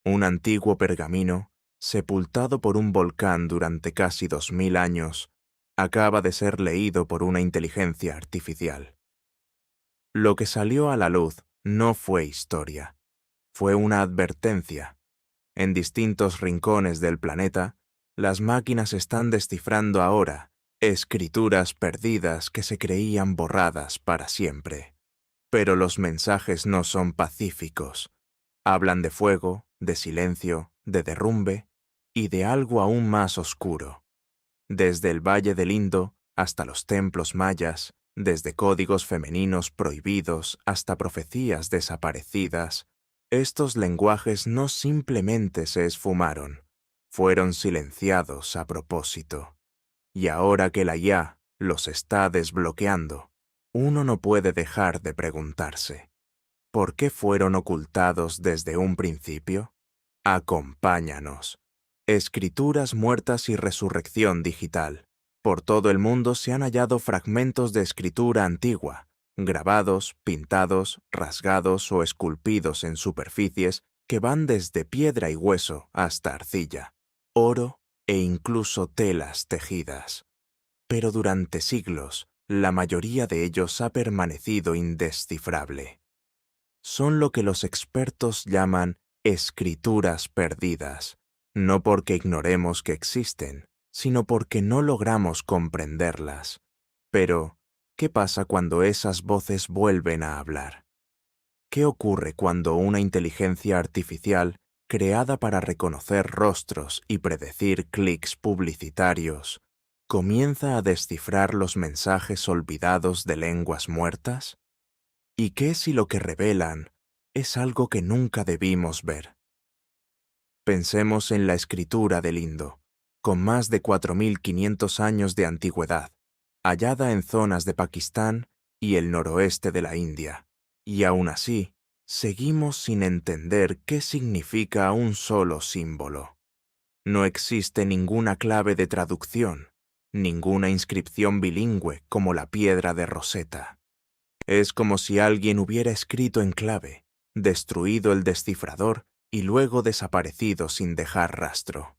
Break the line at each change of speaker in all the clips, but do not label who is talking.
Un antiguo pergamino, sepultado por un volcán durante casi 2000 años, acaba de ser leído por una inteligencia artificial. Lo que salió a la luz no fue historia, fue una advertencia. En distintos rincones del planeta, las máquinas están descifrando ahora escrituras perdidas que se creían borradas para siempre. Pero los mensajes no son pacíficos. Hablan de fuego, de silencio, de derrumbe y de algo aún más oscuro. Desde el Valle del Indo hasta los templos mayas, desde códigos femeninos prohibidos hasta profecías desaparecidas, estos lenguajes no simplemente se esfumaron, fueron silenciados a propósito. Y ahora que la IA los está desbloqueando, uno no puede dejar de preguntarse, ¿por qué fueron ocultados desde un principio? Acompáñanos. Escrituras muertas y resurrección digital. Por todo el mundo se han hallado fragmentos de escritura antigua, grabados, pintados, rasgados o esculpidos en superficies que van desde piedra y hueso hasta arcilla, oro e incluso telas tejidas. Pero durante siglos, la mayoría de ellos ha permanecido indescifrable. Son lo que los expertos llaman escrituras perdidas, no porque ignoremos que existen, sino porque no logramos comprenderlas. Pero, ¿qué pasa cuando esas voces vuelven a hablar? ¿Qué ocurre cuando una inteligencia artificial, creada para reconocer rostros y predecir clics publicitarios, comienza a descifrar los mensajes olvidados de lenguas muertas? ¿Y qué si lo que revelan es algo que nunca debimos ver? Pensemos en la escritura del Indo, con más de 4500 años de antigüedad, hallada en zonas de Pakistán y el noroeste de la India, y aún así, seguimos sin entender qué significa un solo símbolo. No existe ninguna clave de traducción, ninguna inscripción bilingüe como la piedra de Rosetta. Es como si alguien hubiera escrito en clave, destruido el descifrador y luego desaparecido sin dejar rastro.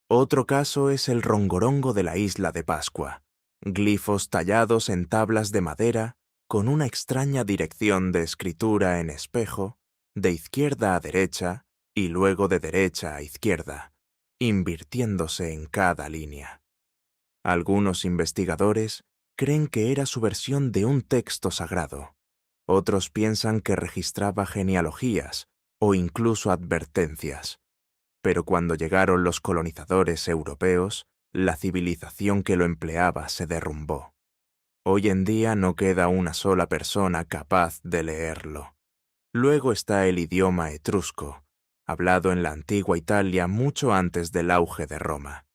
Otro caso es el rongorongo de la isla de Pascua, glifos tallados en tablas de madera con una extraña dirección de escritura en espejo, de izquierda a derecha y luego de derecha a izquierda, invirtiéndose en cada línea. Algunos investigadores creen que era su versión de un texto sagrado. Otros piensan que registraba genealogías o incluso advertencias. Pero cuando llegaron los colonizadores europeos, la civilización que lo empleaba se derrumbó. Hoy en día no queda una sola persona capaz de leerlo. Luego está el idioma etrusco, hablado en la antigua Italia mucho antes del auge de Roma.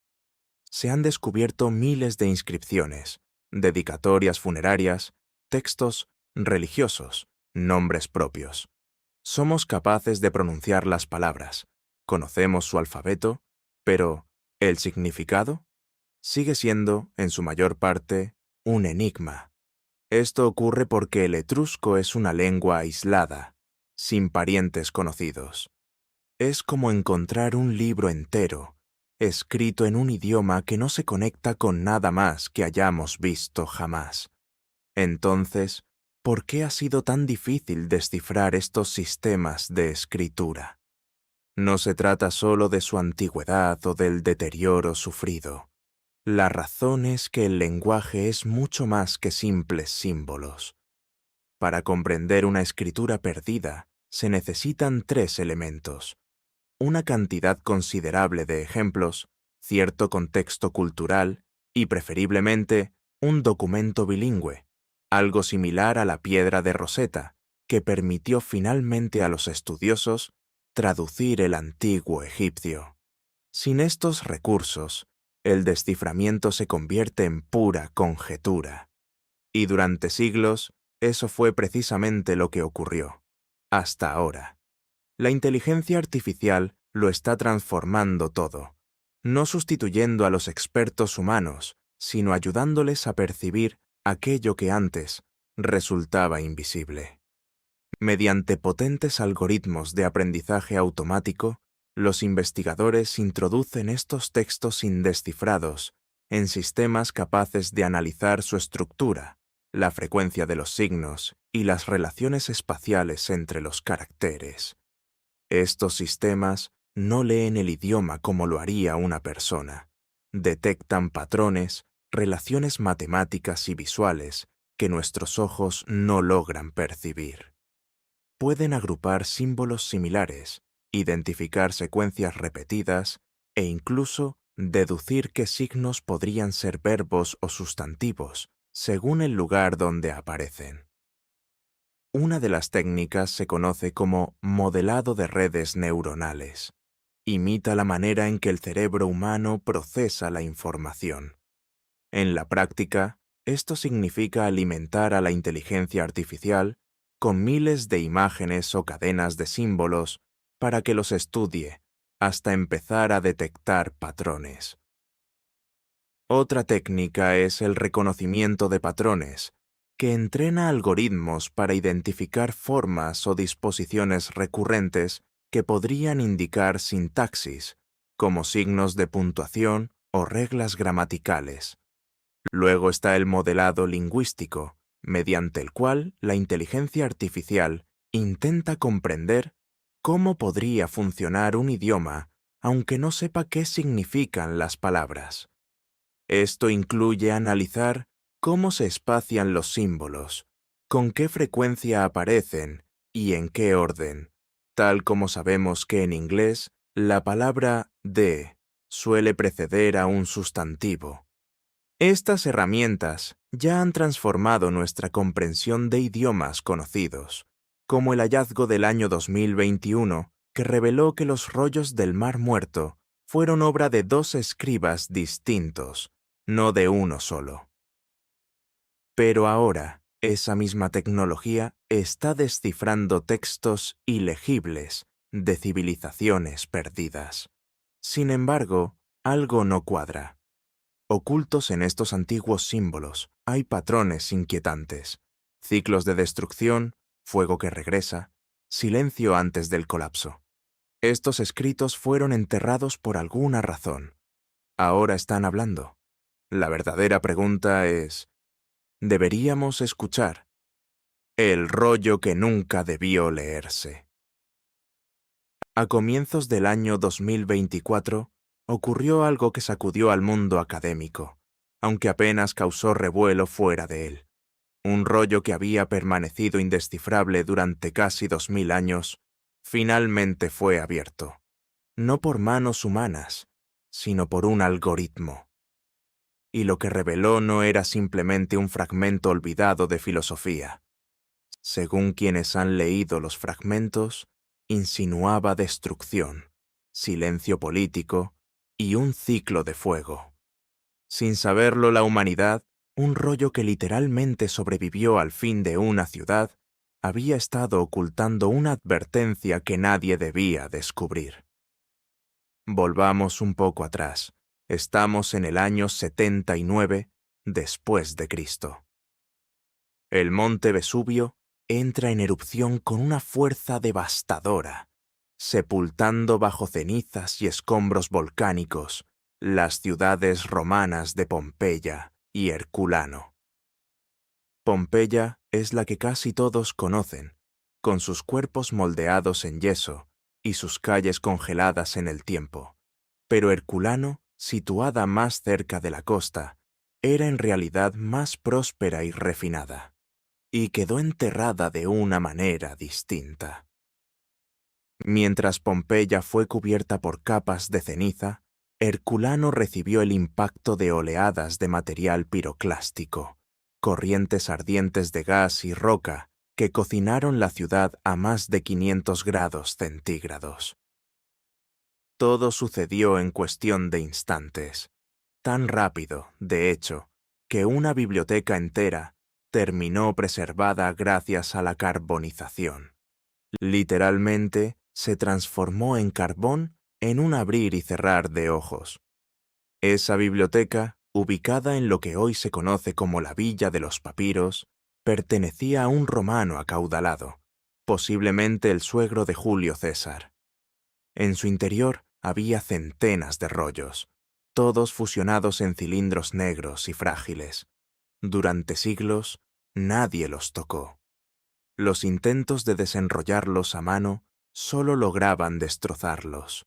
Se han descubierto miles de inscripciones, dedicatorias funerarias, textos religiosos, nombres propios. Somos capaces de pronunciar las palabras, conocemos su alfabeto, pero ¿el significado? Sigue siendo, en su mayor parte, un enigma. Esto ocurre porque el etrusco es una lengua aislada, sin parientes conocidos. Es como encontrar un libro entero, escrito en un idioma que no se conecta con nada más que hayamos visto jamás. Entonces, ¿por qué ha sido tan difícil descifrar estos sistemas de escritura? No se trata solo de su antigüedad o del deterioro sufrido. La razón es que el lenguaje es mucho más que simples símbolos. Para comprender una escritura perdida, se necesitan 3 elementos: una cantidad considerable de ejemplos, cierto contexto cultural y, preferiblemente, un documento bilingüe, algo similar a la piedra de Rosetta, que permitió finalmente a los estudiosos traducir el antiguo egipcio. Sin estos recursos, el desciframiento se convierte en pura conjetura. Y durante siglos, eso fue precisamente lo que ocurrió. Hasta ahora. La inteligencia artificial lo está transformando todo, no sustituyendo a los expertos humanos, sino ayudándoles a percibir aquello que antes resultaba invisible. Mediante potentes algoritmos de aprendizaje automático, los investigadores introducen estos textos indescifrados en sistemas capaces de analizar su estructura, la frecuencia de los signos y las relaciones espaciales entre los caracteres. Estos sistemas no leen el idioma como lo haría una persona. Detectan patrones, relaciones matemáticas y visuales que nuestros ojos no logran percibir. Pueden agrupar símbolos similares, identificar secuencias repetidas e incluso deducir qué signos podrían ser verbos o sustantivos según el lugar donde aparecen. Una de las técnicas se conoce como modelado de redes neuronales. Imita la manera en que el cerebro humano procesa la información. En la práctica, esto significa alimentar a la inteligencia artificial con miles de imágenes o cadenas de símbolos para que los estudie, hasta empezar a detectar patrones. Otra técnica es el reconocimiento de patrones, que entrena algoritmos para identificar formas o disposiciones recurrentes que podrían indicar sintaxis, como signos de puntuación o reglas gramaticales. Luego está el modelado lingüístico, mediante el cual la inteligencia artificial intenta comprender cómo podría funcionar un idioma aunque no sepa qué significan las palabras. Esto incluye analizar cómo se espacian los símbolos, con qué frecuencia aparecen y en qué orden, tal como sabemos que en inglés la palabra de suele preceder a un sustantivo. Estas herramientas ya han transformado nuestra comprensión de idiomas conocidos, como el hallazgo del año 2021 que reveló que los rollos del Mar Muerto fueron obra de dos escribas distintos, no de uno solo. Pero ahora, esa misma tecnología está descifrando textos ilegibles de civilizaciones perdidas. Sin embargo, algo no cuadra. Ocultos en estos antiguos símbolos hay patrones inquietantes, ciclos de destrucción, fuego que regresa, silencio antes del colapso. Estos escritos fueron enterrados por alguna razón. Ahora están hablando. La verdadera pregunta es, ¿deberíamos escuchar? El rollo que nunca debió leerse. A comienzos del año 2024, ocurrió algo que sacudió al mundo académico, aunque apenas causó revuelo fuera de él. Un rollo que había permanecido indescifrable durante casi 2000 años, finalmente fue abierto. No por manos humanas, sino por un algoritmo. Y lo que reveló no era simplemente un fragmento olvidado de filosofía. Según quienes han leído los fragmentos, insinuaba destrucción, silencio político y un ciclo de fuego. Sin saberlo la humanidad, un rollo que literalmente sobrevivió al fin de una ciudad, había estado ocultando una advertencia que nadie debía descubrir. Volvamos un poco atrás. Estamos en el año 79 después de Cristo. El monte Vesubio entra en erupción con una fuerza devastadora, sepultando bajo cenizas y escombros volcánicos las ciudades romanas de Pompeya y Herculano. Pompeya es la que casi todos conocen, con sus cuerpos moldeados en yeso y sus calles congeladas en el tiempo. Pero Herculano, situada más cerca de la costa, era en realidad más próspera y refinada, y quedó enterrada de una manera distinta. Mientras Pompeya fue cubierta por capas de ceniza, Herculano recibió el impacto de oleadas de material piroclástico, corrientes ardientes de gas y roca que cocinaron la ciudad a más de 500 grados centígrados. Todo sucedió en cuestión de instantes, tan rápido, de hecho, que una biblioteca entera terminó preservada gracias a la carbonización. Literalmente, se transformó en carbón en un abrir y cerrar de ojos. Esa biblioteca, ubicada en lo que hoy se conoce como la Villa de los Papiros, pertenecía a un romano acaudalado, posiblemente el suegro de Julio César. En su interior había centenas de rollos, todos fusionados en cilindros negros y frágiles. Durante siglos, nadie los tocó. Los intentos de desenrollarlos a mano solo lograban destrozarlos.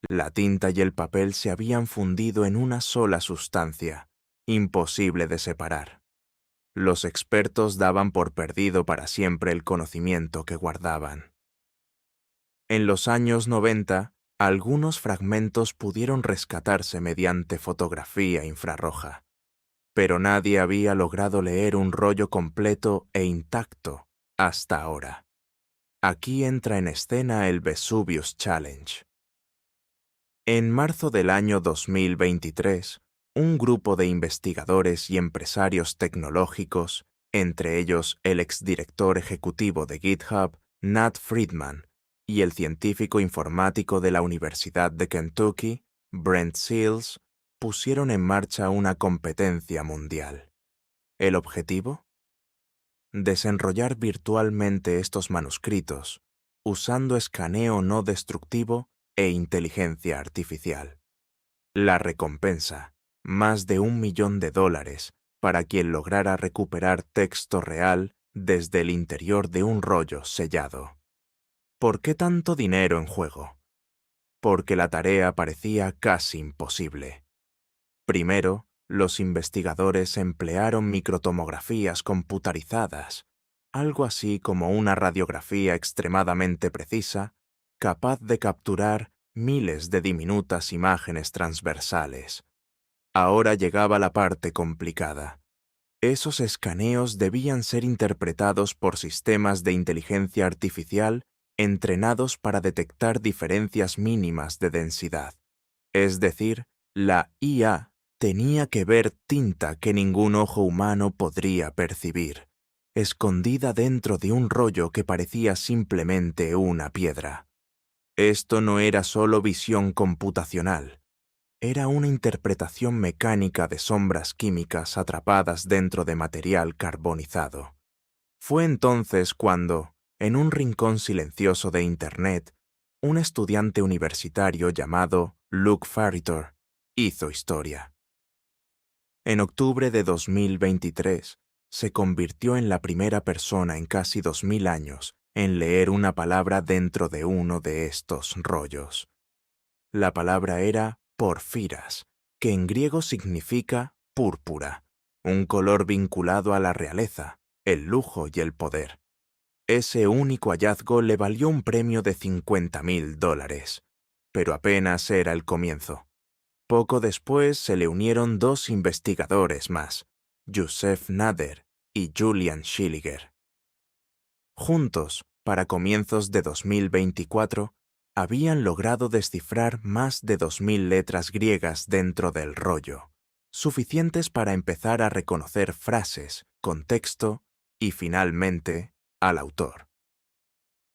La tinta y el papel se habían fundido en una sola sustancia, imposible de separar. Los expertos daban por perdido para siempre el conocimiento que guardaban. En los años 90, algunos fragmentos pudieron rescatarse mediante fotografía infrarroja, pero nadie había logrado leer un rollo completo e intacto hasta ahora. Aquí entra en escena el Vesuvius Challenge. En marzo del año 2023, un grupo de investigadores y empresarios tecnológicos, entre ellos el exdirector ejecutivo de GitHub, Nat Friedman, y el científico informático de la Universidad de Kentucky, Brent Seals, pusieron en marcha una competencia mundial. ¿El objetivo? Desenrollar virtualmente estos manuscritos, usando escaneo no destructivo e inteligencia artificial. La recompensa, más de $1 millón para quien lograra recuperar texto real desde el interior de un rollo sellado. ¿Por qué tanto dinero en juego? Porque la tarea parecía casi imposible. Primero, los investigadores emplearon microtomografías computarizadas, algo así como una radiografía extremadamente precisa, capaz de capturar miles de diminutas imágenes transversales. Ahora llegaba la parte complicada. Esos escaneos debían ser interpretados por sistemas de inteligencia artificial entrenados para detectar diferencias mínimas de densidad. Es decir, la IA tenía que ver tinta que ningún ojo humano podría percibir, escondida dentro de un rollo que parecía simplemente una piedra. Esto no era solo visión computacional, era una interpretación mecánica de sombras químicas atrapadas dentro de material carbonizado. Fue entonces cuando, en un rincón silencioso de Internet, un estudiante universitario llamado Luke Farritor hizo historia. En octubre de 2023, se convirtió en la primera persona en casi 2000 años en leer una palabra dentro de uno de estos rollos. La palabra era porfiras, que en griego significa púrpura, un color vinculado a la realeza, el lujo y el poder. Ese único hallazgo le valió un premio de $50,000, pero apenas era el comienzo. Poco después se le unieron dos investigadores más, Youssef Nader y Julian Schilliger. Juntos, para comienzos de 2024, habían logrado descifrar más de 2000 letras griegas dentro del rollo, suficientes para empezar a reconocer frases, contexto y, finalmente, al autor.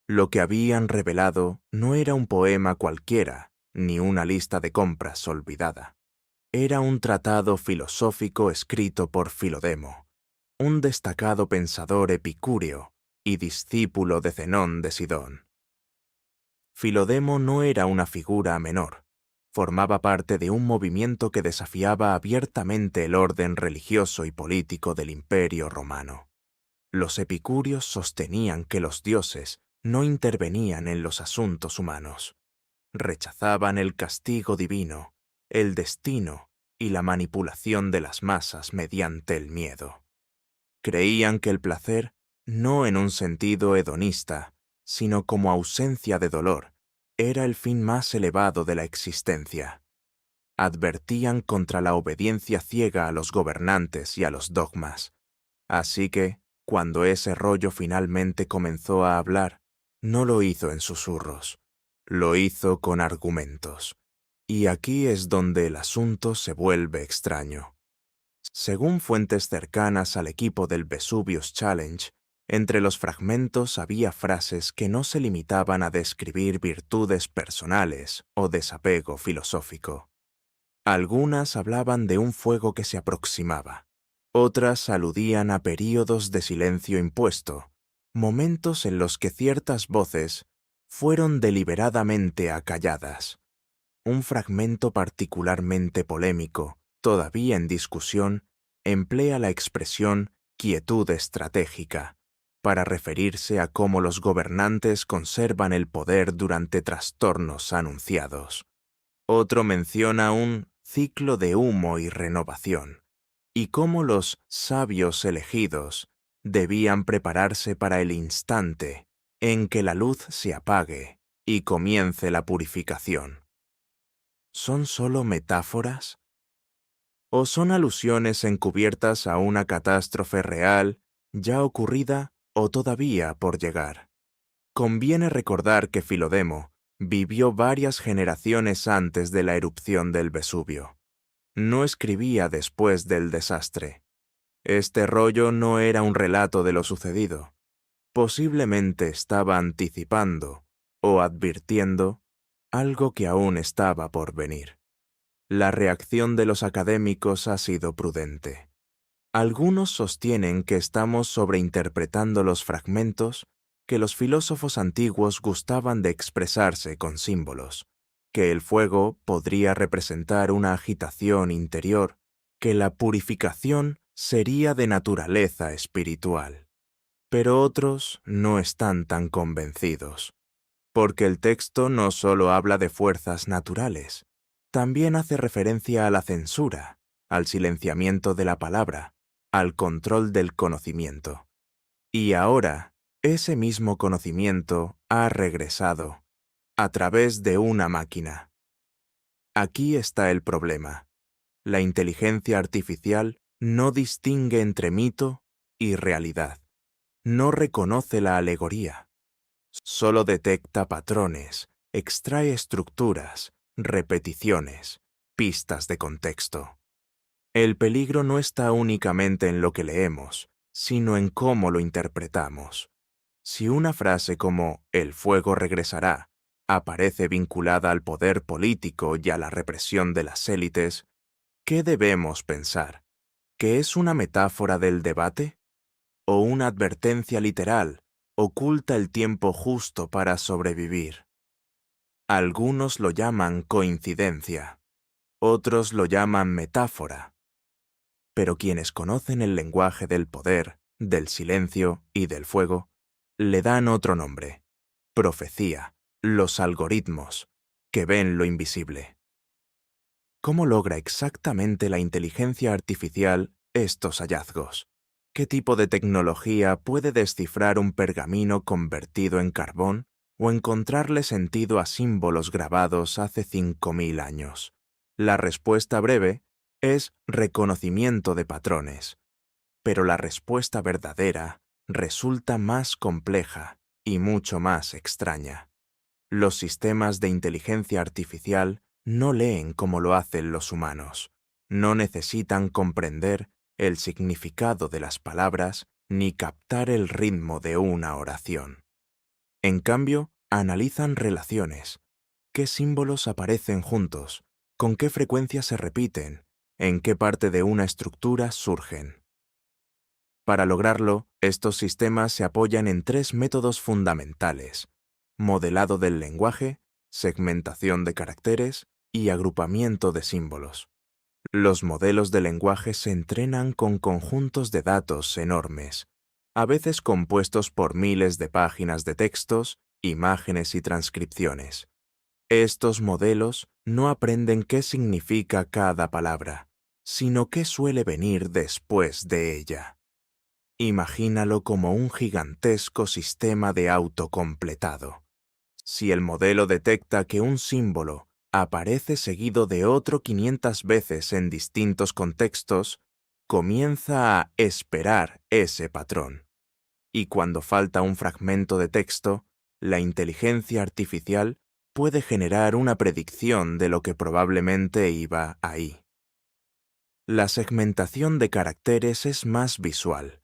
Lo que habían revelado no era un poema cualquiera, ni una lista de compras olvidada. Era un tratado filosófico escrito por Filodemo, un destacado pensador epicúreo y discípulo de Zenón de Sidón. Filodemo no era una figura menor. Formaba parte de un movimiento que desafiaba abiertamente el orden religioso y político del Imperio Romano. Los epicúreos sostenían que los dioses no intervenían en los asuntos humanos. Rechazaban el castigo divino, el destino y la manipulación de las masas mediante el miedo. Creían que el placer, no en un sentido hedonista, sino como ausencia de dolor, era el fin más elevado de la existencia. Advertían contra la obediencia ciega a los gobernantes y a los dogmas. Así que, cuando ese rollo finalmente comenzó a hablar, no lo hizo en susurros, lo hizo con argumentos. Y aquí es donde el asunto se vuelve extraño. Según fuentes cercanas al equipo del Vesuvius Challenge, entre los fragmentos había frases que no se limitaban a describir virtudes personales o desapego filosófico. Algunas hablaban de un fuego que se aproximaba. Otras aludían a períodos de silencio impuesto, momentos en los que ciertas voces fueron deliberadamente acalladas. Un fragmento particularmente polémico, todavía en discusión, emplea la expresión quietud estratégica para referirse a cómo los gobernantes conservan el poder durante trastornos anunciados. Otro menciona un ciclo de humo y renovación, y cómo los sabios elegidos debían prepararse para el instante en que la luz se apague y comience la purificación. ¿Son solo metáforas? ¿O son alusiones encubiertas a una catástrofe real, ya ocurrida o todavía por llegar? Conviene recordar que Filodemo vivió varias generaciones antes de la erupción del Vesubio. No escribía después del desastre. Este rollo no era un relato de lo sucedido. Posiblemente estaba anticipando o advirtiendo algo que aún estaba por venir. La reacción de los académicos ha sido prudente. Algunos sostienen que estamos sobreinterpretando los fragmentos, que los filósofos antiguos gustaban de expresarse con símbolos, que el fuego podría representar una agitación interior, que la purificación sería de naturaleza espiritual. Pero otros no están tan convencidos, porque el texto no solo habla de fuerzas naturales, también hace referencia a la censura, al silenciamiento de la palabra, al control del conocimiento. Y ahora, ese mismo conocimiento ha regresado, a través de una máquina. Aquí está el problema. La inteligencia artificial no distingue entre mito y realidad. No reconoce la alegoría. Solo detecta patrones, extrae estructuras, repeticiones, pistas de contexto. El peligro no está únicamente en lo que leemos, sino en cómo lo interpretamos. Si una frase como «el fuego regresará» aparece vinculada al poder político y a la represión de las élites, ¿qué debemos pensar? ¿Que es una metáfora del debate? ¿O una advertencia literal oculta el tiempo justo para sobrevivir? Algunos lo llaman coincidencia, otros lo llaman metáfora. Pero quienes conocen el lenguaje del poder, del silencio y del fuego, le dan otro nombre: profecía, los algoritmos, que ven lo invisible. ¿Cómo logra exactamente la inteligencia artificial estos hallazgos? ¿Qué tipo de tecnología puede descifrar un pergamino convertido en carbón o encontrarle sentido a símbolos grabados hace 5000 años? La respuesta breve es reconocimiento de patrones, pero la respuesta verdadera resulta más compleja y mucho más extraña. Los sistemas de inteligencia artificial no leen como lo hacen los humanos. No necesitan comprender el significado de las palabras ni captar el ritmo de una oración. En cambio, analizan relaciones. ¿Qué símbolos aparecen juntos? ¿Con qué frecuencia se repiten? ¿En qué parte de una estructura surgen? Para lograrlo, estos sistemas se apoyan en 3 métodos fundamentales: modelado del lenguaje, segmentación de caracteres y agrupamiento de símbolos. Los modelos de lenguaje se entrenan con conjuntos de datos enormes, a veces compuestos por miles de páginas de textos, imágenes y transcripciones. Estos modelos no aprenden qué significa cada palabra, sino qué suele venir después de ella. Imagínalo como un gigantesco sistema de autocompletado. Si el modelo detecta que un símbolo aparece seguido de otro 500 veces en distintos contextos, comienza a esperar ese patrón. Y cuando falta un fragmento de texto, la inteligencia artificial puede generar una predicción de lo que probablemente iba ahí. La segmentación de caracteres es más visual.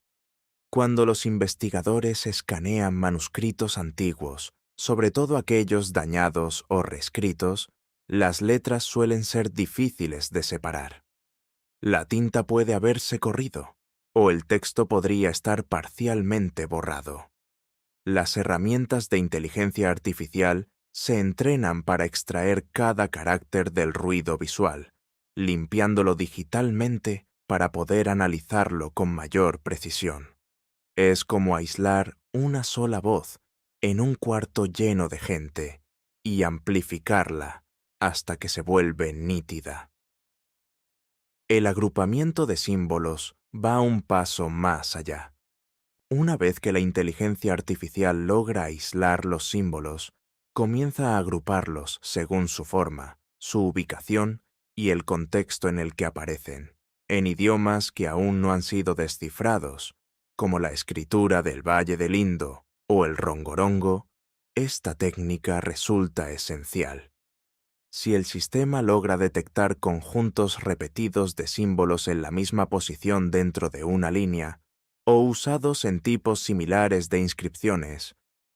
Cuando los investigadores escanean manuscritos antiguos, sobre todo aquellos dañados o reescritos, las letras suelen ser difíciles de separar. La tinta puede haberse corrido, o el texto podría estar parcialmente borrado. Las herramientas de inteligencia artificial se entrenan para extraer cada carácter del ruido visual, limpiándolo digitalmente para poder analizarlo con mayor precisión. Es como aislar una sola voz en un cuarto lleno de gente y amplificarla hasta que se vuelve nítida. El agrupamiento de símbolos va un paso más allá. Una vez que la inteligencia artificial logra aislar los símbolos, comienza a agruparlos según su forma, su ubicación y el contexto en el que aparecen, en idiomas que aún no han sido descifrados, como la escritura del Valle del Indo o el rongorongo. Esta técnica resulta esencial. Si el sistema logra detectar conjuntos repetidos de símbolos en la misma posición dentro de una línea, o usados en tipos similares de inscripciones,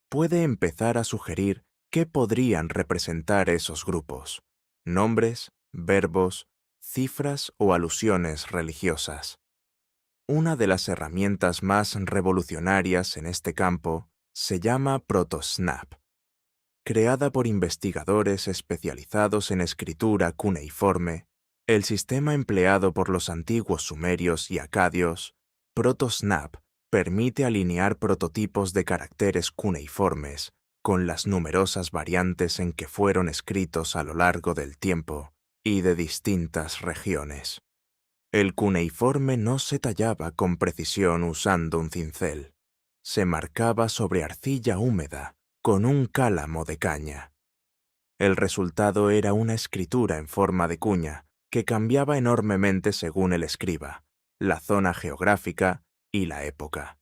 puede empezar a sugerir qué podrían representar esos grupos: nombres, verbos, cifras o alusiones religiosas. Una de las herramientas más revolucionarias en este campo se llama ProtoSnap. Creada por investigadores especializados en escritura cuneiforme, el sistema empleado por los antiguos sumerios y acadios, ProtoSnap, permite alinear prototipos de caracteres cuneiformes con las numerosas variantes en que fueron escritos a lo largo del tiempo y de distintas regiones. El cuneiforme no se tallaba con precisión usando un cincel. Se marcaba sobre arcilla húmeda con un cálamo de caña. El resultado era una escritura en forma de cuña que cambiaba enormemente según el escriba, la zona geográfica y la época.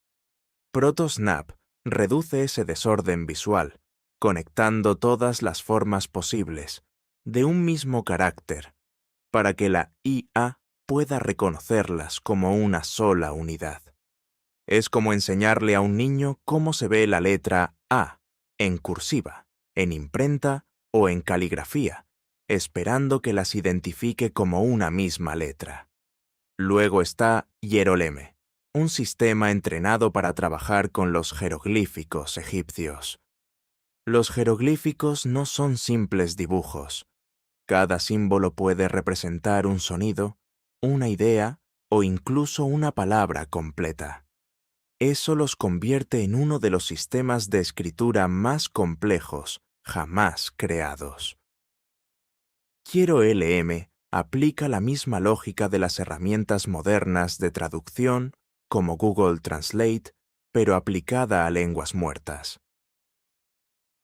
ProtoSnap reduce ese desorden visual, conectando todas las formas posibles de un mismo carácter, para que la IA pueda reconocerlas como una sola unidad. Es como enseñarle a un niño cómo se ve la letra A, en cursiva, en imprenta o en caligrafía, esperando que las identifique como una misma letra. Luego está Hieroleme, un sistema entrenado para trabajar con los jeroglíficos egipcios. Los jeroglíficos no son simples dibujos. Cada símbolo puede representar un sonido, una idea o incluso una palabra completa. Eso los convierte en uno de los sistemas de escritura más complejos jamás creados. HieroLM aplica la misma lógica de las herramientas modernas de traducción, como Google Translate, pero aplicada a lenguas muertas.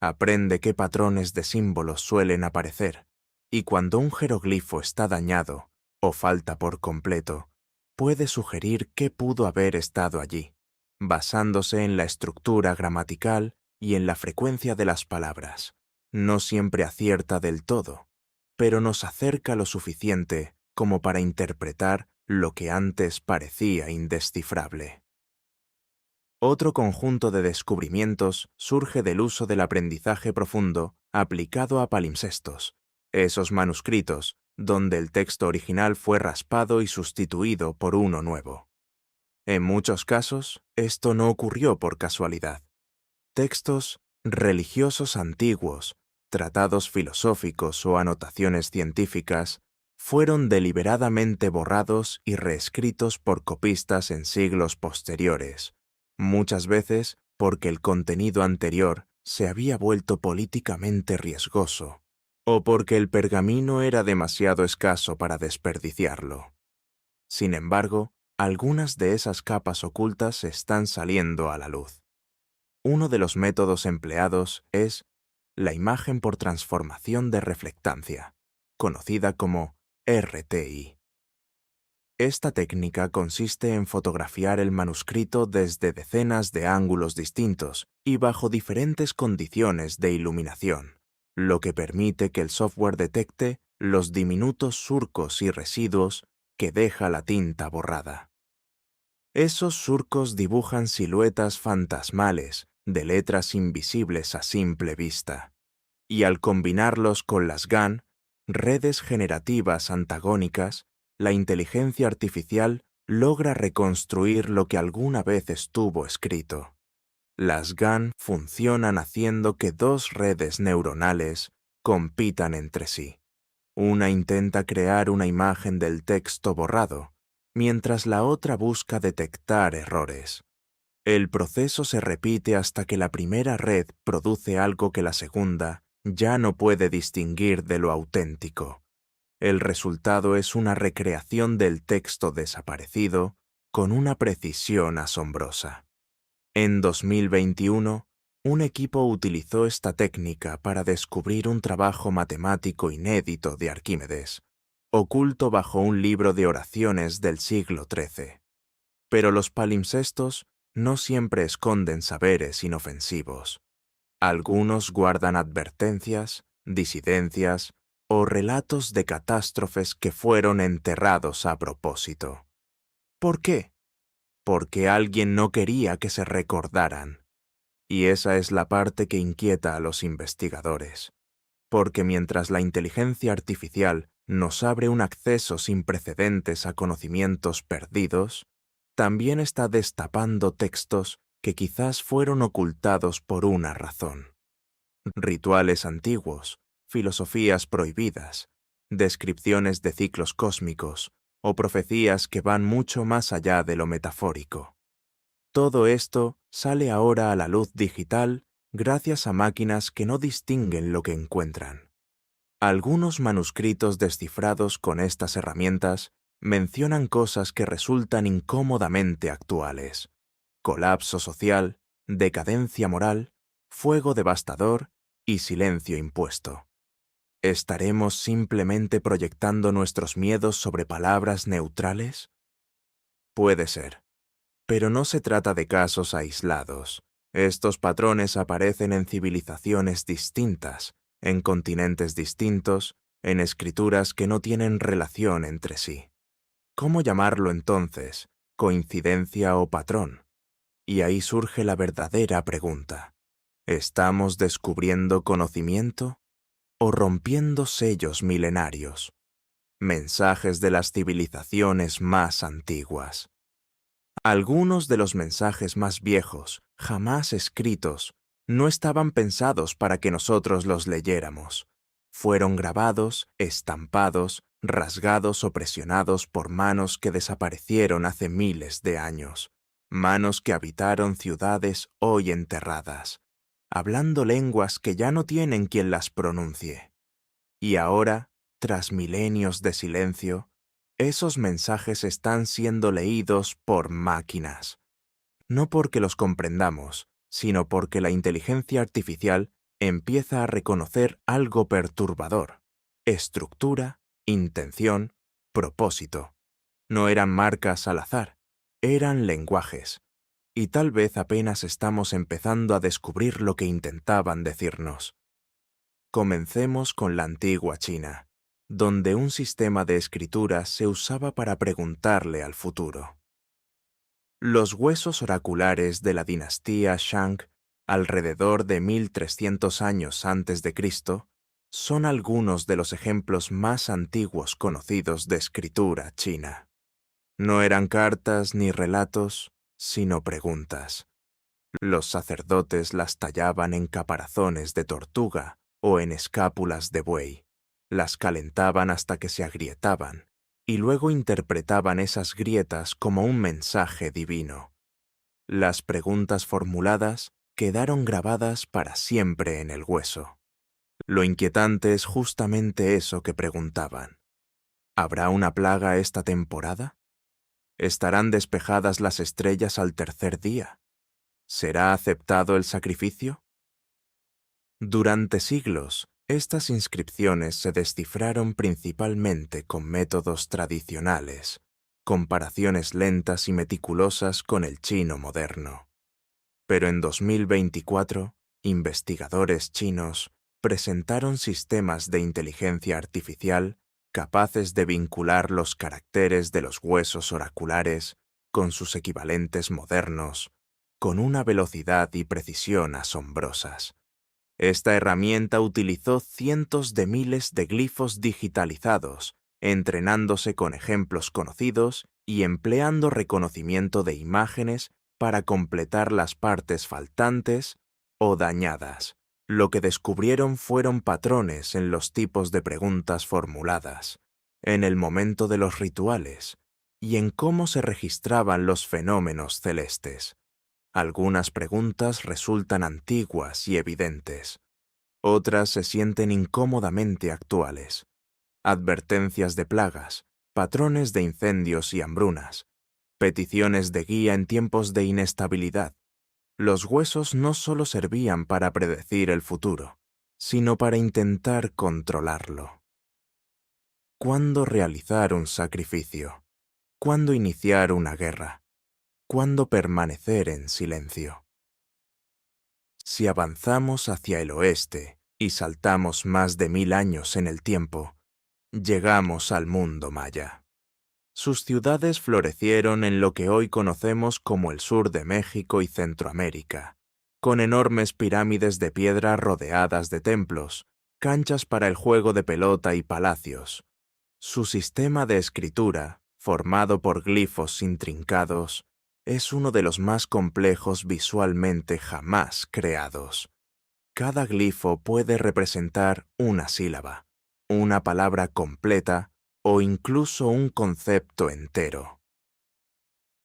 Aprende qué patrones de símbolos suelen aparecer, y cuando un jeroglifo está dañado o falta por completo, puede sugerir qué pudo haber estado allí, basándose en la estructura gramatical y en la frecuencia de las palabras. No siempre acierta del todo, pero nos acerca lo suficiente como para interpretar lo que antes parecía indescifrable. Otro conjunto de descubrimientos surge del uso del aprendizaje profundo aplicado a palimpsestos, esos manuscritos donde el texto original fue raspado y sustituido por uno nuevo. En muchos casos, esto no ocurrió por casualidad. Textos religiosos antiguos, tratados filosóficos o anotaciones científicas fueron deliberadamente borrados y reescritos por copistas en siglos posteriores, muchas veces porque el contenido anterior se había vuelto políticamente riesgoso o porque el pergamino era demasiado escaso para desperdiciarlo. Sin embargo, algunas de esas capas ocultas están saliendo a la luz. Uno de los métodos empleados es la imagen por transformación de reflectancia, conocida como RTI. Esta técnica consiste en fotografiar el manuscrito desde decenas de ángulos distintos y bajo diferentes condiciones de iluminación, lo que permite que el software detecte los diminutos surcos y residuos que deja la tinta borrada. Esos surcos dibujan siluetas fantasmales de letras invisibles a simple vista, y al combinarlos con las GAN, redes generativas antagónicas, la inteligencia artificial logra reconstruir lo que alguna vez estuvo escrito. Las GAN funcionan haciendo que dos redes neuronales compitan entre sí. Una intenta crear una imagen del texto borrado, mientras la otra busca detectar errores. El proceso se repite hasta que la primera red produce algo que la segunda ya no puede distinguir de lo auténtico. El resultado es una recreación del texto desaparecido con una precisión asombrosa. En 2021, un equipo utilizó esta técnica para descubrir un trabajo matemático inédito de Arquímedes, oculto bajo un libro de oraciones del siglo XIII. Pero los palimpsestos no siempre esconden saberes inofensivos. Algunos guardan advertencias, disidencias o relatos de catástrofes que fueron enterrados a propósito. ¿Por qué? Porque alguien no quería que se recordaran. Y esa es la parte que inquieta a los investigadores. Porque mientras la inteligencia artificial nos abre un acceso sin precedentes a conocimientos perdidos, también está destapando textos que quizás fueron ocultados por una razón. Rituales antiguos, filosofías prohibidas, descripciones de ciclos cósmicos o profecías que van mucho más allá de lo metafórico. Todo esto sale ahora a la luz digital gracias a máquinas que no distinguen lo que encuentran. Algunos manuscritos descifrados con estas herramientas mencionan cosas que resultan incómodamente actuales: colapso social, decadencia moral, fuego devastador y silencio impuesto. ¿Estaremos simplemente proyectando nuestros miedos sobre palabras neutrales? Puede ser. Pero no se trata de casos aislados. Estos patrones aparecen en civilizaciones distintas, en continentes distintos, en escrituras que no tienen relación entre sí. ¿Cómo llamarlo entonces? ¿Coincidencia o patrón? Y ahí surge la verdadera pregunta. ¿Estamos descubriendo conocimiento o rompiendo sellos milenarios? Mensajes de las civilizaciones más antiguas. Algunos de los mensajes más viejos, jamás escritos, no estaban pensados para que nosotros los leyéramos. Fueron grabados, estampados, rasgados o presionados por manos que desaparecieron hace miles de años, manos que habitaron ciudades hoy enterradas, hablando lenguas que ya no tienen quien las pronuncie. Y ahora, tras milenios de silencio, esos mensajes están siendo leídos por máquinas. No porque los comprendamos, sino porque la inteligencia artificial empieza a reconocer algo perturbador: estructura, intención, propósito. No eran marcas al azar, eran lenguajes. Y tal vez apenas estamos empezando a descubrir lo que intentaban decirnos. Comencemos con la antigua China, donde un sistema de escritura se usaba para preguntarle al futuro. Los huesos oraculares de la dinastía Shang, alrededor de 1300 años antes de Cristo, son algunos de los ejemplos más antiguos conocidos de escritura china. No eran cartas ni relatos, sino preguntas. Los sacerdotes las tallaban en caparazones de tortuga o en escápulas de buey. Las calentaban hasta que se agrietaban, y luego interpretaban esas grietas como un mensaje divino. Las preguntas formuladas quedaron grabadas para siempre en el hueso. Lo inquietante es justamente eso que preguntaban. ¿Habrá una plaga esta temporada? ¿Estarán despejadas las estrellas al tercer día? ¿Será aceptado el sacrificio? Durante siglos, estas inscripciones se descifraron principalmente con métodos tradicionales, comparaciones lentas y meticulosas con el chino moderno. Pero en 2024, investigadores chinos presentaron sistemas de inteligencia artificial capaces de vincular los caracteres de los huesos oraculares con sus equivalentes modernos, con una velocidad y precisión asombrosas. Esta herramienta utilizó cientos de miles de glifos digitalizados, entrenándose con ejemplos conocidos y empleando reconocimiento de imágenes para completar las partes faltantes o dañadas. Lo que descubrieron fueron patrones en los tipos de preguntas formuladas, en el momento de los rituales y en cómo se registraban los fenómenos celestes. Algunas preguntas resultan antiguas y evidentes. Otras se sienten incómodamente actuales. Advertencias de plagas, patrones de incendios y hambrunas, peticiones de guía en tiempos de inestabilidad. Los huesos no solo servían para predecir el futuro, sino para intentar controlarlo. ¿Cuándo realizar un sacrificio? ¿Cuándo iniciar una guerra? ¿Cuándo permanecer en silencio? Si avanzamos hacia el oeste y saltamos más de 1000 años en el tiempo, llegamos al mundo maya. Sus ciudades florecieron en lo que hoy conocemos como el sur de México y Centroamérica, con enormes pirámides de piedra rodeadas de templos, canchas para el juego de pelota y palacios. Su sistema de escritura, formado por glifos intrincados, es uno de los más complejos visualmente jamás creados. Cada glifo puede representar una sílaba, una palabra completa o incluso un concepto entero.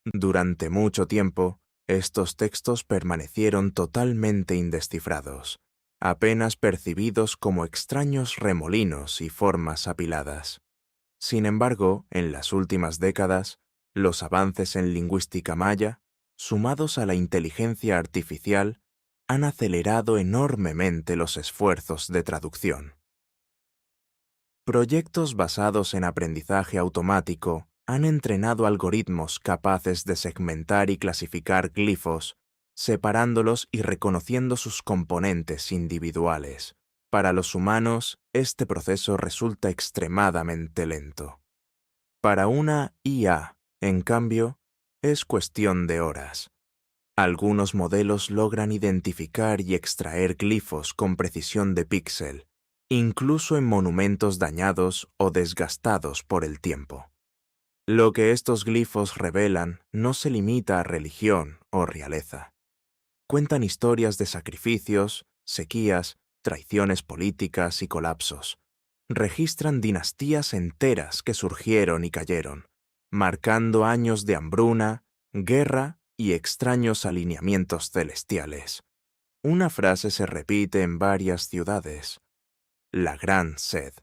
Durante mucho tiempo, estos textos permanecieron totalmente indescifrados, apenas percibidos como extraños remolinos y formas apiladas. Sin embargo, en las últimas décadas, los avances en lingüística maya, sumados a la inteligencia artificial, han acelerado enormemente los esfuerzos de traducción. Proyectos basados en aprendizaje automático han entrenado algoritmos capaces de segmentar y clasificar glifos, separándolos y reconociendo sus componentes individuales. Para los humanos, este proceso resulta extremadamente lento. Para una IA, en cambio, es cuestión de horas. Algunos modelos logran identificar y extraer glifos con precisión de píxel, incluso en monumentos dañados o desgastados por el tiempo. Lo que estos glifos revelan no se limita a religión o realeza. Cuentan historias de sacrificios, sequías, traiciones políticas y colapsos. Registran dinastías enteras que surgieron y cayeron, marcando años de hambruna, guerra y extraños alineamientos celestiales. Una frase se repite en varias ciudades: la gran sed.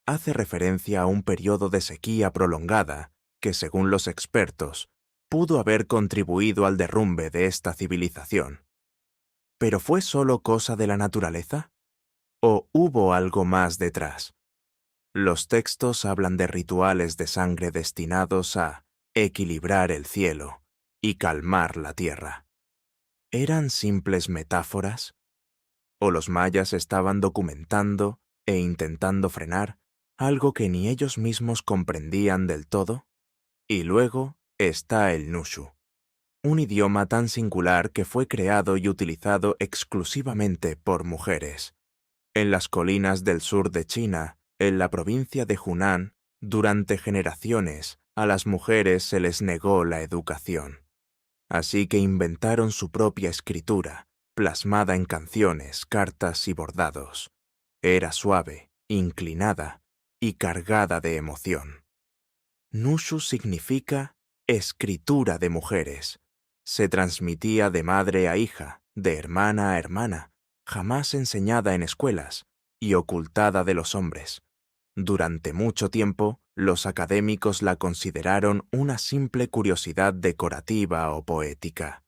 Hace referencia a un periodo de sequía prolongada que, según los expertos, pudo haber contribuido al derrumbe de esta civilización. ¿Pero fue solo cosa de la naturaleza? ¿O hubo algo más detrás? Los textos hablan de rituales de sangre destinados a equilibrar el cielo y calmar la tierra. ¿Eran simples metáforas? ¿O los mayas estaban documentando e intentando frenar algo que ni ellos mismos comprendían del todo? Y luego está el Nushu, un idioma tan singular que fue creado y utilizado exclusivamente por mujeres. En las colinas del sur de China, en la provincia de Hunan, durante generaciones, a las mujeres se les negó la educación. Así que inventaron su propia escritura, plasmada en canciones, cartas y bordados. Era suave, inclinada y cargada de emoción. Nushu significa escritura de mujeres. Se transmitía de madre a hija, de hermana a hermana, jamás enseñada en escuelas y ocultada de los hombres. Durante mucho tiempo, los académicos la consideraron una simple curiosidad decorativa o poética.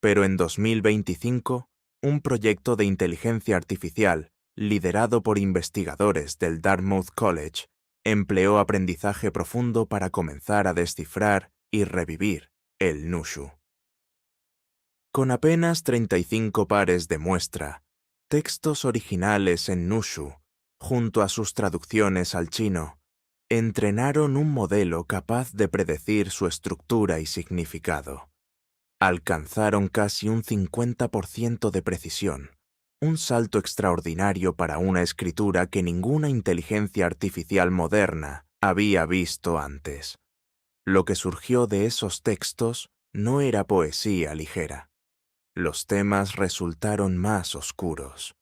Pero en 2025, un proyecto de inteligencia artificial, liderado por investigadores del Dartmouth College, empleó aprendizaje profundo para comenzar a descifrar y revivir el Nushu. Con apenas 35 pares de muestra, textos originales en Nushu, junto a sus traducciones al chino, entrenaron un modelo capaz de predecir su estructura y significado. Alcanzaron casi un 50% de precisión, un salto extraordinario para una escritura que ninguna inteligencia artificial moderna había visto antes. Lo que surgió de esos textos no era poesía ligera. Los temas resultaron más oscuros.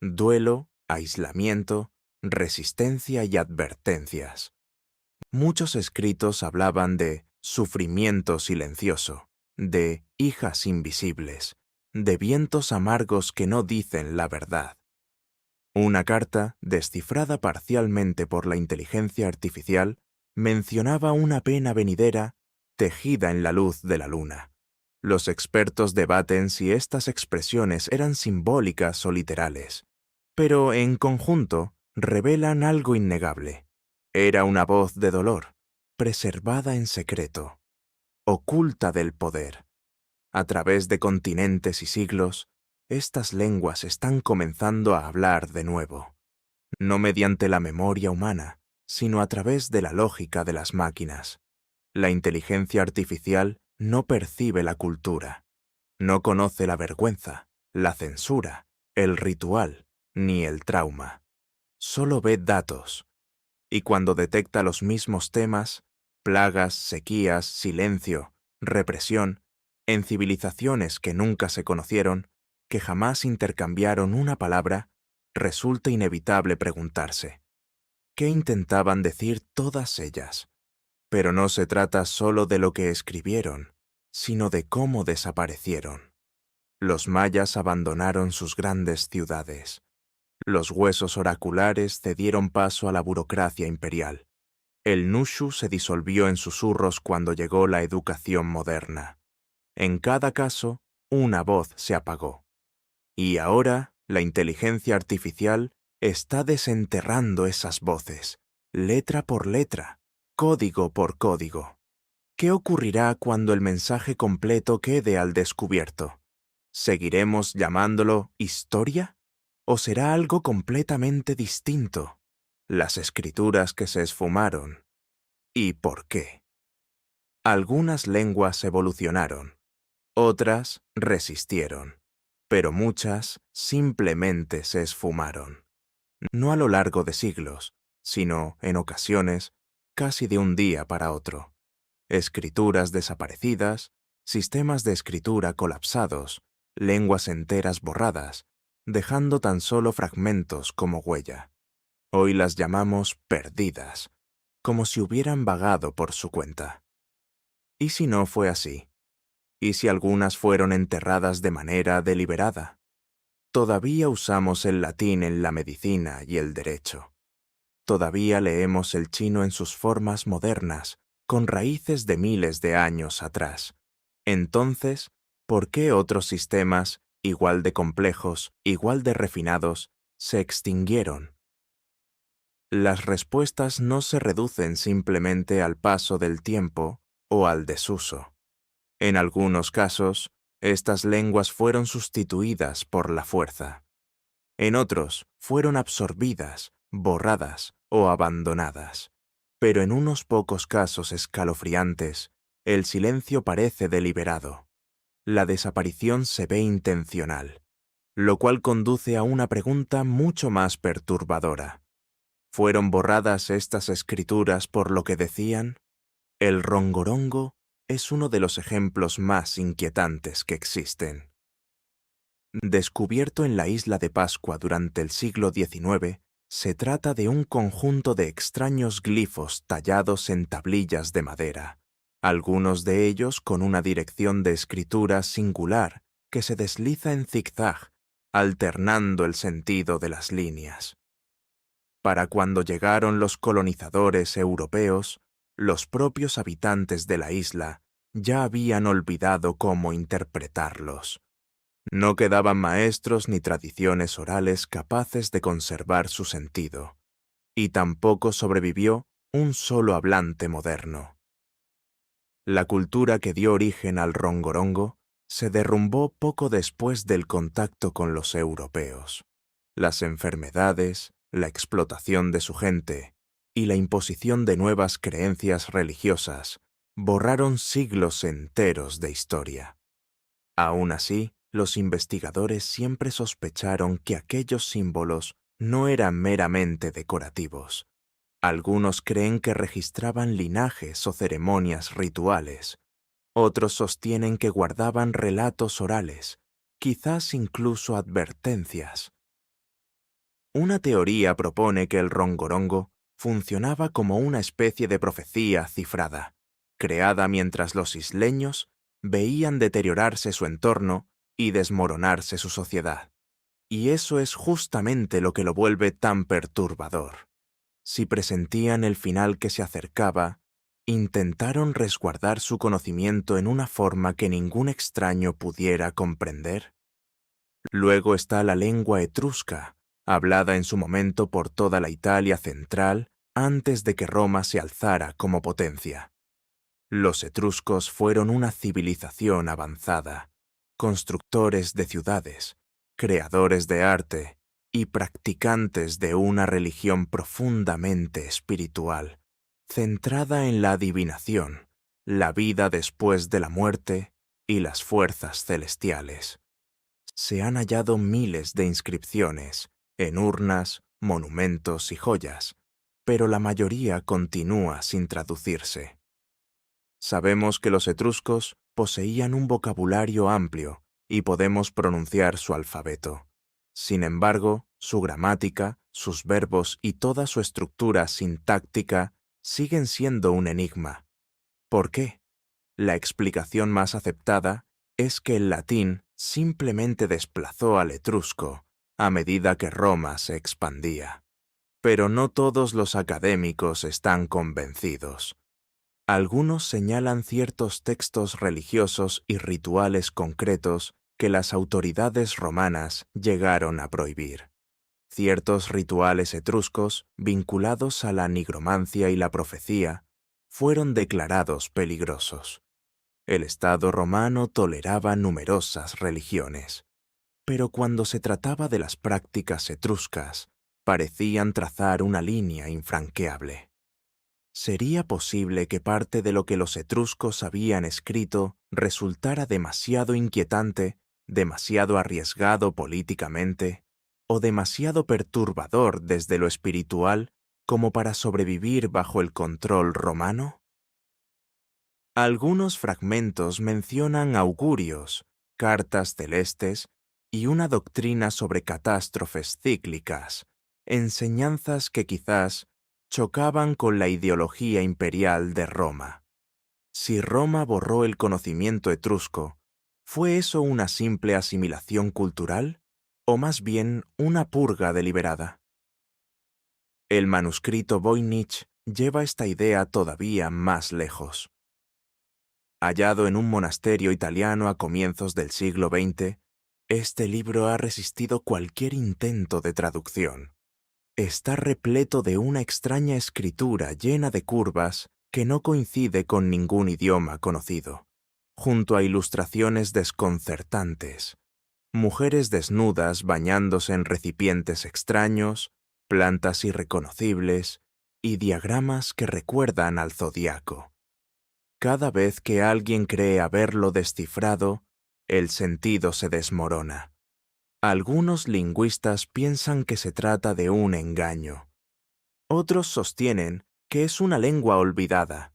Duelo, aislamiento, resistencia y advertencias. Muchos escritos hablaban de sufrimiento silencioso, de hijas invisibles, de vientos amargos que no dicen la verdad. Una carta, descifrada parcialmente por la inteligencia artificial, mencionaba una pena venidera tejida en la luz de la luna. Los expertos debaten si estas expresiones eran simbólicas o literales, pero en conjunto revelan algo innegable. Era una voz de dolor, preservada en secreto, oculta del poder. A través de continentes y siglos, estas lenguas están comenzando a hablar de nuevo, no mediante la memoria humana, sino a través de la lógica de las máquinas. La inteligencia artificial no percibe la cultura, no conoce la vergüenza, la censura, el ritual, ni el trauma. Solo ve datos, y cuando detecta los mismos temas, plagas, sequías, silencio, represión, en civilizaciones que nunca se conocieron, que jamás intercambiaron una palabra, resulta inevitable preguntarse, ¿qué intentaban decir todas ellas? Pero no se trata solo de lo que escribieron, sino de cómo desaparecieron. Los mayas abandonaron sus grandes ciudades. Los huesos oraculares cedieron paso a la burocracia imperial. El Nushu se disolvió en susurros cuando llegó la educación moderna. En cada caso, una voz se apagó. Y ahora, la inteligencia artificial está desenterrando esas voces, letra por letra, código por código. ¿Qué ocurrirá cuando el mensaje completo quede al descubierto? ¿Seguiremos llamándolo historia? ¿O será algo completamente distinto? Las escrituras que se esfumaron. ¿Y por qué? Algunas lenguas evolucionaron, otras resistieron, pero muchas simplemente se esfumaron. No a lo largo de siglos, sino, en ocasiones, casi de un día para otro. Escrituras desaparecidas, sistemas de escritura colapsados, lenguas enteras borradas, dejando tan solo fragmentos como huella. Hoy las llamamos perdidas, como si hubieran vagado por su cuenta. ¿Y si no fue así? ¿Y si algunas fueron enterradas de manera deliberada? Todavía usamos el latín en la medicina y el derecho. Todavía leemos el chino en sus formas modernas, con raíces de miles de años atrás. Entonces, ¿por qué otros sistemas, igual de complejos, igual de refinados, se extinguieron? Las respuestas no se reducen simplemente al paso del tiempo o al desuso. En algunos casos, estas lenguas fueron sustituidas por la fuerza. En otros, fueron absorbidas, borradas o abandonadas. Pero en unos pocos casos escalofriantes, el silencio parece deliberado. La desaparición se ve intencional, lo cual conduce a una pregunta mucho más perturbadora. ¿Fueron borradas estas escrituras por lo que decían? El rongorongo es uno de los ejemplos más inquietantes que existen. Descubierto en la isla de Pascua durante el siglo XIX, se trata de un conjunto de extraños glifos tallados en tablillas de madera, algunos de ellos con una dirección de escritura singular que se desliza en zigzag, alternando el sentido de las líneas. Para cuando llegaron los colonizadores europeos, los propios habitantes de la isla ya habían olvidado cómo interpretarlos. No quedaban maestros ni tradiciones orales capaces de conservar su sentido, y tampoco sobrevivió un solo hablante moderno. La cultura que dio origen al rongorongo se derrumbó poco después del contacto con los europeos. Las enfermedades, la explotación de su gente y la imposición de nuevas creencias religiosas borraron siglos enteros de historia. Aún así, los investigadores siempre sospecharon que aquellos símbolos no eran meramente decorativos. Algunos creen que registraban linajes o ceremonias rituales. Otros sostienen que guardaban relatos orales, quizás incluso advertencias. Una teoría propone que el rongorongo funcionaba como una especie de profecía cifrada, creada mientras los isleños veían deteriorarse su entorno y desmoronarse su sociedad. Y eso es justamente lo que lo vuelve tan perturbador. Si presentían el final que se acercaba, intentaron resguardar su conocimiento en una forma que ningún extraño pudiera comprender. Luego está la lengua etrusca, hablada en su momento por toda la Italia central antes de que Roma se alzara como potencia. Los etruscos fueron una civilización avanzada, constructores de ciudades, creadores de arte y practicantes de una religión profundamente espiritual, centrada en la adivinación, la vida después de la muerte y las fuerzas celestiales. Se han hallado miles de inscripciones en urnas, monumentos y joyas, pero la mayoría continúa sin traducirse. Sabemos que los etruscos poseían un vocabulario amplio y podemos pronunciar su alfabeto. Sin embargo, su gramática, sus verbos y toda su estructura sintáctica siguen siendo un enigma. ¿Por qué? La explicación más aceptada es que el latín simplemente desplazó al etrusco a medida que Roma se expandía. Pero no todos los académicos están convencidos. Algunos señalan ciertos textos religiosos y rituales concretos que las autoridades romanas llegaron a prohibir. Ciertos rituales etruscos vinculados a la nigromancia y la profecía fueron declarados peligrosos. El Estado romano toleraba numerosas religiones, pero cuando se trataba de las prácticas etruscas, parecían trazar una línea infranqueable. ¿Sería posible que parte de lo que los etruscos habían escrito resultara demasiado inquietante, demasiado arriesgado políticamente, o demasiado perturbador desde lo espiritual como para sobrevivir bajo el control romano? Algunos fragmentos mencionan augurios, cartas celestes y una doctrina sobre catástrofes cíclicas, enseñanzas que quizás chocaban con la ideología imperial de Roma. Si Roma borró el conocimiento etrusco, ¿fue eso una simple asimilación cultural o más bien una purga deliberada? El manuscrito Voynich lleva esta idea todavía más lejos. Hallado en un monasterio italiano a comienzos del siglo XX, este libro ha resistido cualquier intento de traducción. Está repleto de una extraña escritura llena de curvas que no coincide con ningún idioma conocido, junto a ilustraciones desconcertantes, mujeres desnudas bañándose en recipientes extraños, plantas irreconocibles y diagramas que recuerdan al zodiaco. Cada vez que alguien cree haberlo descifrado, el sentido se desmorona. Algunos lingüistas piensan que se trata de un engaño. Otros sostienen que es una lengua olvidada.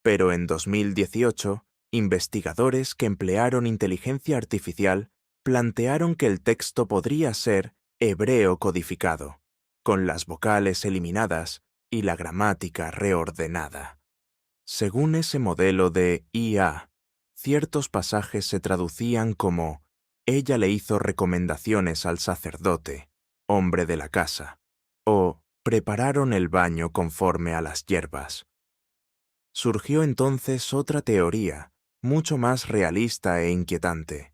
Pero en 2018, investigadores que emplearon inteligencia artificial plantearon que el texto podría ser hebreo codificado, con las vocales eliminadas y la gramática reordenada. Según ese modelo de IA, ciertos pasajes se traducían como «Ella le hizo recomendaciones al sacerdote, hombre de la casa», o «Prepararon el baño conforme a las hierbas». Surgió entonces otra teoría, mucho más realista e inquietante,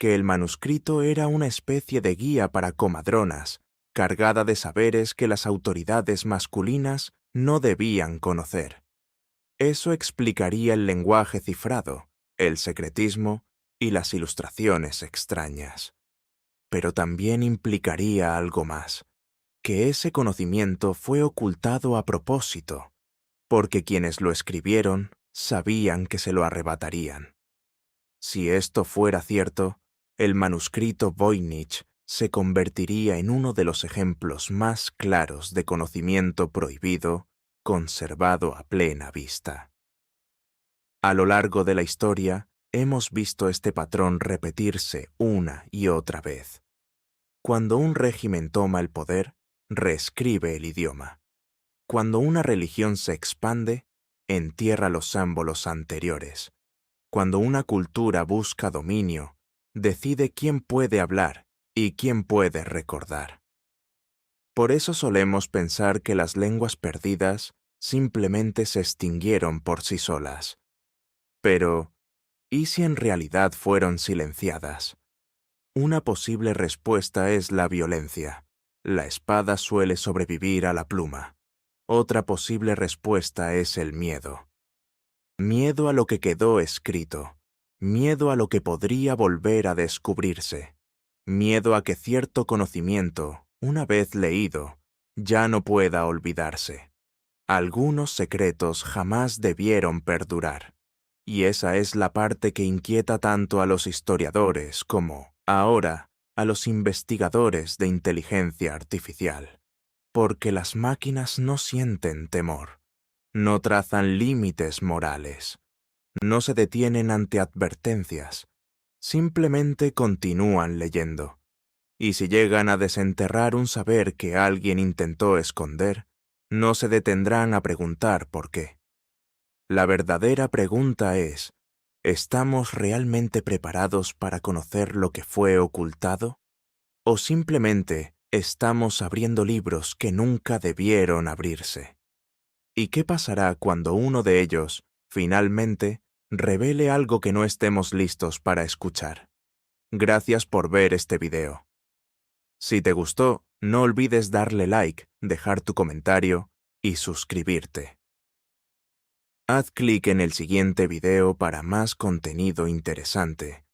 que el manuscrito era una especie de guía para comadronas, cargada de saberes que las autoridades masculinas no debían conocer. Eso explicaría el lenguaje cifrado, el secretismo y las ilustraciones extrañas. Pero también implicaría algo más, que ese conocimiento fue ocultado a propósito, porque quienes lo escribieron sabían que se lo arrebatarían. Si esto fuera cierto, el manuscrito Voynich se convertiría en uno de los ejemplos más claros de conocimiento prohibido conservado a plena vista. A lo largo de la historia, hemos visto este patrón repetirse una y otra vez. Cuando un régimen toma el poder, reescribe el idioma. Cuando una religión se expande, entierra los símbolos anteriores. Cuando una cultura busca dominio, decide quién puede hablar y quién puede recordar. Por eso solemos pensar que las lenguas perdidas simplemente se extinguieron por sí solas. Pero, ¿y si en realidad fueron silenciadas? Una posible respuesta es la violencia. La espada suele sobrevivir a la pluma. Otra posible respuesta es el miedo. Miedo a lo que quedó escrito. Miedo a lo que podría volver a descubrirse. Miedo a que cierto conocimiento, una vez leído, ya no pueda olvidarse. Algunos secretos jamás debieron perdurar. Y esa es la parte que inquieta tanto a los historiadores como, ahora, a los investigadores de inteligencia artificial. Porque las máquinas no sienten temor, no trazan límites morales, no se detienen ante advertencias, simplemente continúan leyendo. Y si llegan a desenterrar un saber que alguien intentó esconder, no se detendrán a preguntar por qué. La verdadera pregunta es, ¿estamos realmente preparados para conocer lo que fue ocultado? ¿O simplemente estamos abriendo libros que nunca debieron abrirse? ¿Y qué pasará cuando uno de ellos, finalmente, revele algo que no estemos listos para escuchar? Gracias por ver este video. Si te gustó, no olvides darle like, dejar tu comentario y suscribirte. Haz clic en el siguiente video para más contenido interesante